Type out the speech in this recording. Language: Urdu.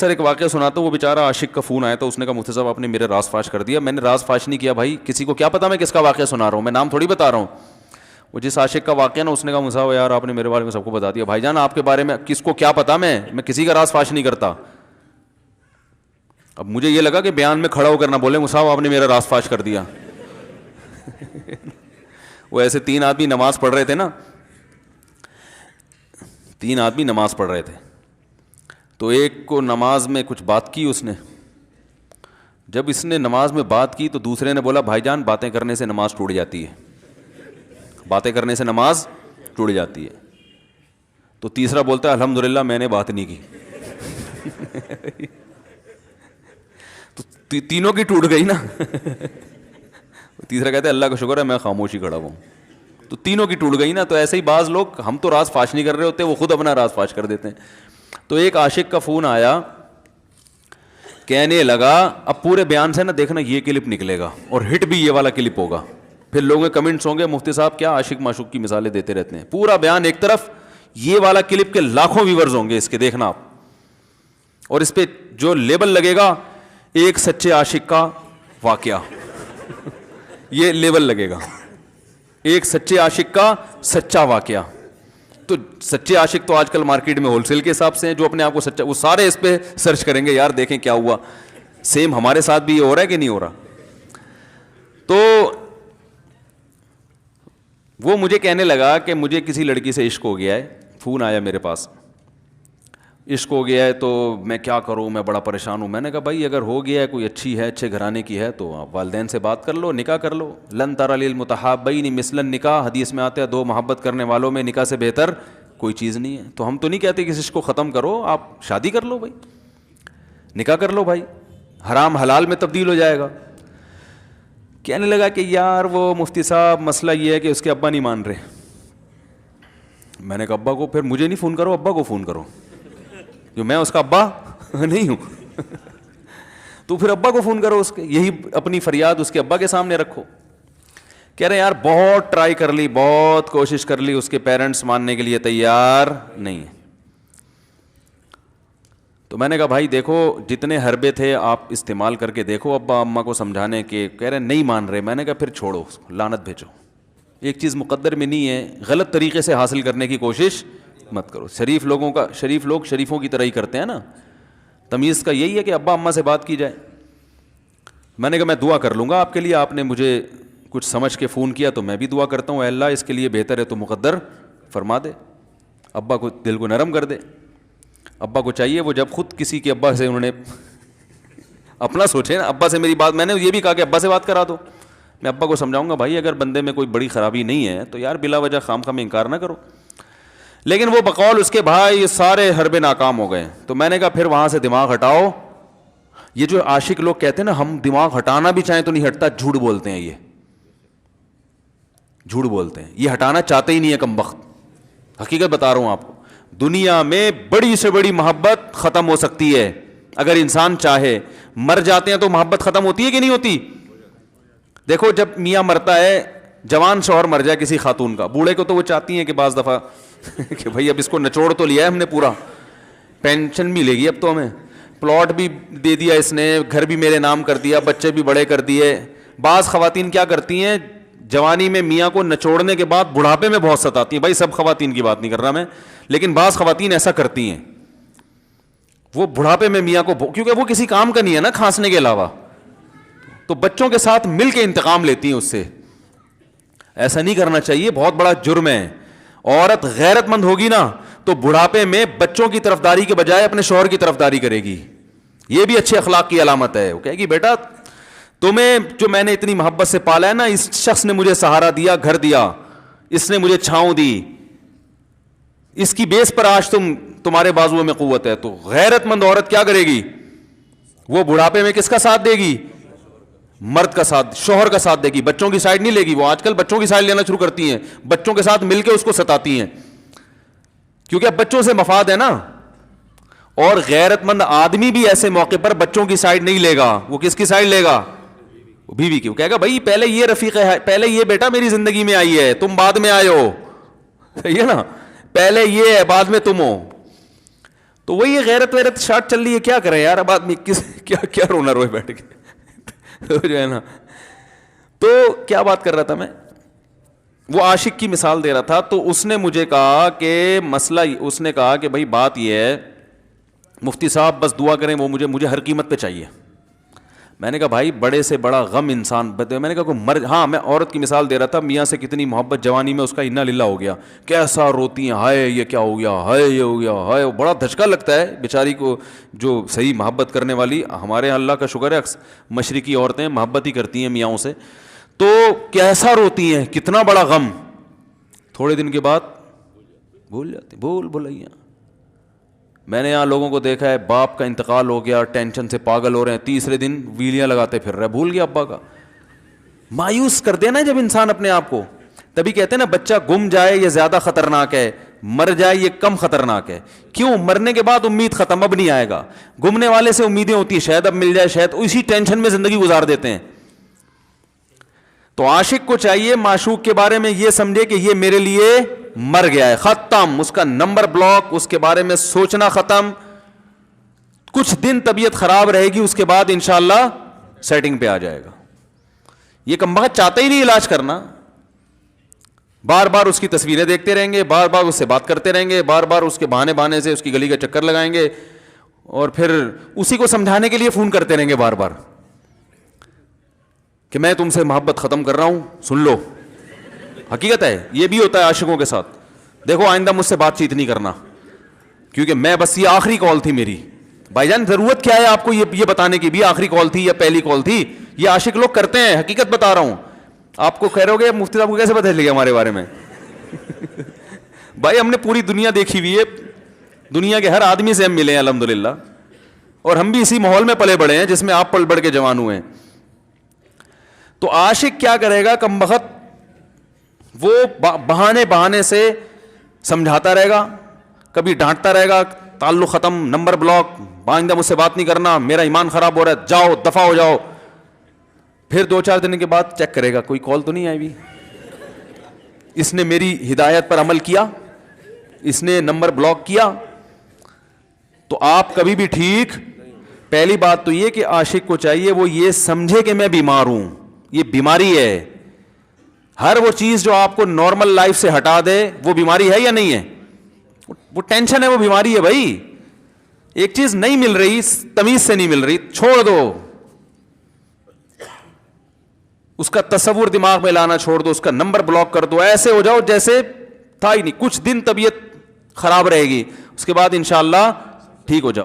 اکثر ایک واقعہ سناتا ہوں, وہ بیچارہ عاشق کا فون آیا تھا, اس نے کہا مفتی صاحب آپ نے میرے راز فاش کر دیا. میں نے راز فاش نہیں کیا بھائی, کسی کو کیا پتا میں کس کا واقعہ سنا رہا ہوں, میں نام تھوڑی بتا رہا ہوں. وہ جس عاشق کا واقعہ نا, اس نے کہا مفتی صاحب یار آپ نے میرے بارے میں سب کو بتا دیا. بھائی جان آپ کے بارے میں کس کو کیا پتا, میں کسی کا راز فاش نہیں کرتا. اب مجھے یہ لگا کہ بیان میں کھڑا ہو کر نہ بولے مفتی صاحب آپ نے میرا راز فاش کر دیا. وہ ایسے 3 آدمی نماز پڑھ رہے تھے نا, 3 آدمی نماز پڑھ رہے تھے, تو ایک کو نماز میں کچھ بات کی اس نے. جب اس نے نماز میں بات کی تو دوسرے نے بولا بھائی جان باتیں کرنے سے نماز ٹوٹ جاتی ہے, باتیں کرنے سے نماز ٹوٹ جاتی ہے. تو تیسرا بولتا ہے الحمدللہ میں نے بات نہیں کی. تو تینوں کی ٹوٹ گئی نا. تیسرا کہتا ہے اللہ کا شکر ہے میں خاموشی کھڑا ہوں. تو تینوں کی ٹوٹ گئی نا. تو ایسے ہی بعض لوگ, ہم تو راز فاش نہیں کر رہے ہوتے, وہ خود اپنا راز فاش کر دیتے ہیں. تو ایک عاشق کا فون آیا, کہنے لگا اب پورے بیان سے نا دیکھنا یہ کلپ نکلے گا اور ہٹ بھی یہ والا کلپ ہوگا. پھر لوگوں کے کمنٹس ہوں گے مفتی صاحب کیا عاشق معشوق کی مثالیں دیتے رہتے ہیں. پورا بیان ایک طرف, یہ والا کلپ کے لاکھوں ویورز ہوں گے اس کے, دیکھنا آپ. اور اس پہ جو لیبل لگے گا ایک سچے عاشق کا واقعہ, یہ لیبل لگے گا, ایک سچے عاشق کا سچا واقعہ. تو سچے عاشق تو آج کل مارکیٹ میں ہول سیل کے حساب سے ہیں, جو اپنے آپ کو سچا, وہ سارے اس پہ سرچ کریں گے یار دیکھیں کیا ہوا, سیم ہمارے ساتھ بھی یہ ہو رہا ہے کہ نہیں ہو رہا. تو وہ مجھے کہنے لگا کہ مجھے کسی لڑکی سے عشق ہو گیا ہے, فون آیا میرے پاس, عشق ہو گیا ہے تو میں کیا کروں, میں بڑا پریشان ہوں. میں نے کہا بھائی اگر ہو گیا ہے, کوئی اچھی ہے, اچھے گھرانے کی ہے, تو آپ والدین سے بات کر لو, نکاح کر لو. لن تری للمتحابین مثل النکاح, حدیث میں آتا ہے 2 محبت کرنے والوں میں نکاح سے بہتر کوئی چیز نہیں ہے. تو ہم تو نہیں کہتے کہ اس عشق کو ختم کرو, آپ شادی کر لو بھائی, نکاح کر لو بھائی, حرام حلال میں تبدیل ہو جائے گا. کہنے لگا کہ یار وہ مفتی صاحب مسئلہ یہ ہے کہ اس کے ابا نہیں مان رہے. میں نے کہا ابا کو, پھر مجھے نہیں فون کرو, ابا کو فون کرو, جو میں اس کا ابا نہیں ہوں. تو پھر ابا کو فون کرو اس کے, یہی اپنی فریاد اس کے ابا کے سامنے رکھو. کہہ رہے یار بہت ٹرائی کر لی, بہت کوشش کر لی, اس کے پیرنٹس ماننے کے لیے تیار نہیں. تو میں نے کہا بھائی دیکھو جتنے حربے تھے آپ استعمال کر کے دیکھو ابا اماں کو سمجھانے کے, کہہ رہے نہیں مان رہے. میں نے کہا پھر چھوڑو اس کو, لعنت بھیجو. ایک چیز مقدر میں نہیں ہے, غلط طریقے سے حاصل کرنے کی کوشش مت کرو. شریف لوگوں کا, شریف لوگ شریفوں کی طرح ہی کرتے ہیں نا. تمیز کا یہی ہے کہ ابا اماں سے بات کی جائے. میں نے کہا میں دعا کر لوں گا آپ کے لیے, آپ نے مجھے کچھ سمجھ کے فون کیا تو میں بھی دعا کرتا ہوں, اے اللہ اس کے لیے بہتر ہے تو مقدر فرما دے, ابا کو دل کو نرم کر دے. ابا کو چاہیے وہ جب خود کسی کے ابا سے انہوں نے اپنا سوچے نا, ابا سے میری بات, میں نے یہ بھی کہا کہ ابا سے بات کرا دو. میں ابا کو سمجھاؤں گا بھائی اگر بندے میں کوئی بڑی خرابی نہیں ہے تو یار بلا وجہ خام خام انکار نہ کرو. لیکن وہ بقول اس کے بھائی سارے حربے ناکام ہو گئے. تو میں نے کہا پھر وہاں سے دماغ ہٹاؤ. یہ جو عاشق لوگ کہتے ہیں نا ہم دماغ ہٹانا بھی چاہیں تو نہیں ہٹتا, جھوٹ بولتے ہیں, یہ جھوٹ بولتے ہیں, یہ ہٹانا چاہتے ہی نہیں ہے کمبخت. حقیقت بتا رہا ہوں آپ کو, دنیا میں بڑی سے بڑی محبت ختم ہو سکتی ہے اگر انسان چاہے. مر جاتے ہیں تو محبت ختم ہوتی ہے کہ نہیں ہوتی؟ دیکھو جب میاں مرتا ہے, جوان شوہر مر جائے کسی خاتون کا, بوڑھے کو تو وہ چاہتی ہیں کہ بعض دفعہ کہ بھائی اب اس کو نچوڑ تو لیا ہے ہم نے, پورا پینشن بھی لے گی, اب تو ہمیں پلاٹ بھی دے دیا اس نے, گھر بھی میرے نام کر دیا, بچے بھی بڑے کر دیے. بعض خواتین کیا کرتی ہیں, جوانی میں میاں کو نچوڑنے کے بعد بڑھاپے میں بہت ستاتی ہیں. بھائی سب خواتین کی بات نہیں کر رہا میں, لیکن بعض خواتین ایسا کرتی ہیں, وہ بڑھاپے میں میاں کو, کیونکہ وہ کسی کام کا نہیں ہے نا کھانسنے کے علاوہ, تو بچوں کے ساتھ مل کے انتقام لیتی ہیں اس سے. ایسا نہیں کرنا چاہیے, بہت بڑا جرم ہے. عورت غیرت مند ہوگی نا تو بڑھاپے میں بچوں کی طرفداری کے بجائے اپنے شوہر کی طرفداری کرے گی. یہ بھی اچھے اخلاق کی علامت ہے. وہ کہے گی بیٹا تمہیں جو میں نے اتنی محبت سے پالا ہے نا, اس شخص نے مجھے سہارا دیا, گھر دیا, اس نے مجھے چھاؤں دی, اس کی بیس پر آج تمہارے بازوؤں میں قوت ہے. تو غیرت مند عورت کیا کرے گی, وہ بڑھاپے میں کس کا ساتھ دے گی, مرد کا ساتھ, شوہر کا ساتھ دے گی, بچوں کی سائڈ نہیں لے گی. وہ آج کل بچوں کی سائڈ لینا شروع کرتی ہیں, بچوں کے ساتھ مل کے اس کو ستاتی ہیں, کیونکہ اب بچوں سے مفاد ہے نا. اور غیرت مند آدمی بھی ایسے موقع پر بچوں کی سائڈ نہیں لے گا. وہ کس کی سائڈ لے گا, بیوی کی. وہ کہے گا بھائی پہلے یہ رفیق ہے, پہلے یہ بیٹا میری زندگی میں آئی ہے, تم بعد میں آئے ہو, صحیح ہے نا, پہلے یہ ہے بعد میں تم ہو. تو وہی غیرت ویرت شارٹ چل رہی ہے, کیا کریں یار, اب آدمی کس کیا رونا روئے بیٹھ کے تو جو ہے نا. تو کیا بات کر رہا تھا میں, وہ عاشق کی مثال دے رہا تھا. تو اس نے مجھے کہا کہ مسئلہ, اس نے کہا کہ بھائی بات یہ ہے مفتی صاحب بس دعا کریں, وہ مجھے ہر قیمت پہ چاہیے. میں نے کہا بھائی بڑے سے بڑا غم انسان, میں نے کہا کوئی ہاں میں عورت کی مثال دے رہا تھا, میاں سے کتنی محبت جوانی میں اس کا انا للہ ہو گیا, کیسا روتی ہیں, ہائے یہ کیا ہو گیا, ہائے یہ ہو گیا, ہائے, بڑا دھچکا لگتا ہے بیچاری کو جو صحیح محبت کرنے والی. ہمارے یہاں اللہ کا شکر ہے مشرقی عورتیں محبت ہی کرتی ہیں میاں سے, تو کیسا روتی ہیں, کتنا بڑا غم. تھوڑے دن کے بعد بھول جاتی, بھلائیاں. میں نے یہاں لوگوں کو دیکھا ہے باپ کا انتقال ہو گیا, ٹینشن سے پاگل ہو رہے ہیں, تیسرے دن ویلیاں لگاتے پھر رہے, بھول گیا ابا کا. مایوس کر دینا جب انسان اپنے آپ کو. تبھی کہتے ہیں نا بچہ گم جائے یہ زیادہ خطرناک ہے, مر جائے یہ کم خطرناک ہے. کیوں؟ مرنے کے بعد امید ختم, اب نہیں آئے گا. گمنے والے سے امیدیں ہوتی ہیں شاید اب مل جائے, شاید, اسی ٹینشن میں زندگی گزار دیتے ہیں. تو عاشق کو چاہیے معشوق کے بارے میں یہ سمجھے کہ یہ میرے لیے مر گیا ہے, ختم, اس کا نمبر بلاک, اس کے بارے میں سوچنا ختم. کچھ دن طبیعت خراب رہے گی, اس کے بعد انشاءاللہ سیٹنگ پہ آ جائے گا. یہ کمبخت چاہتا ہی نہیں علاج کرنا, بار بار اس کی تصویریں دیکھتے رہیں گے, بار بار اس سے بات کرتے رہیں گے, بار بار اس کے بہانے سے اس کی گلی کا چکر لگائیں گے, اور پھر اسی کو سمجھانے کے لیے فون کرتے رہیں گے بار بار کہ میں تم سے محبت ختم کر رہا ہوں, سن لو. حقیقت ہے, یہ بھی ہوتا ہے عاشقوں کے ساتھ. دیکھو آئندہ مجھ سے بات چیت نہیں کرنا کیونکہ میں بس یہ آخری کال تھی میری. بھائی جان ضرورت کیا ہے آپ کو یہ بتانے کی بھی آخری کال تھی یا پہلی کال تھی؟ یہ عاشق لوگ کرتے ہیں, حقیقت بتا رہا ہوں. آپ کو کہہ رہو گے مفتی صاحب کو کیسے پتہ چل گیا ہمارے بارے میں؟ بھائی ہم نے پوری دنیا دیکھی ہوئی ہے, دنیا کے ہر آدمی سے ہم ملے ہیں الحمدللہ, اور ہم بھی اسی ماحول میں پلے بڑے ہیں جس میں آپ پل بڑھ کے جوان ہوئے ہیں. تو عاشق کیا کرے گا کمبخت, وہ بہانے سے سمجھاتا رہے گا, کبھی ڈانٹتا رہے گا, تعلق ختم, نمبر بلاک, آئندہ مجھ سے بات نہیں کرنا, میرا ایمان خراب ہو رہا ہے, جاؤ دفع ہو جاؤ. پھر 2-4 دن کے بعد چیک کرے گا کوئی کال تو نہیں آئی بھی, اس نے میری ہدایت پر عمل کیا, اس نے نمبر بلاک کیا. تو آپ کبھی بھی ٹھیک. پہلی بات تو یہ کہ عاشق کو چاہیے وہ یہ سمجھے کہ میں بیمار ہوں, یہ بیماری ہے. ہر وہ چیز جو آپ کو نارمل لائف سے ہٹا دے وہ بیماری ہے یا نہیں ہے؟ وہ ٹینشن ہے, وہ بیماری ہے بھائی. ایک چیز نہیں مل رہی, تمیز سے نہیں مل رہی, چھوڑ دو, اس کا تصور دماغ میں لانا چھوڑ دو, اس کا نمبر بلاک کر دو, ایسے ہو جاؤ جیسے تھا ہی نہیں. کچھ دن طبیعت خراب رہے گی, اس کے بعد انشاءاللہ ٹھیک ہو جاؤ.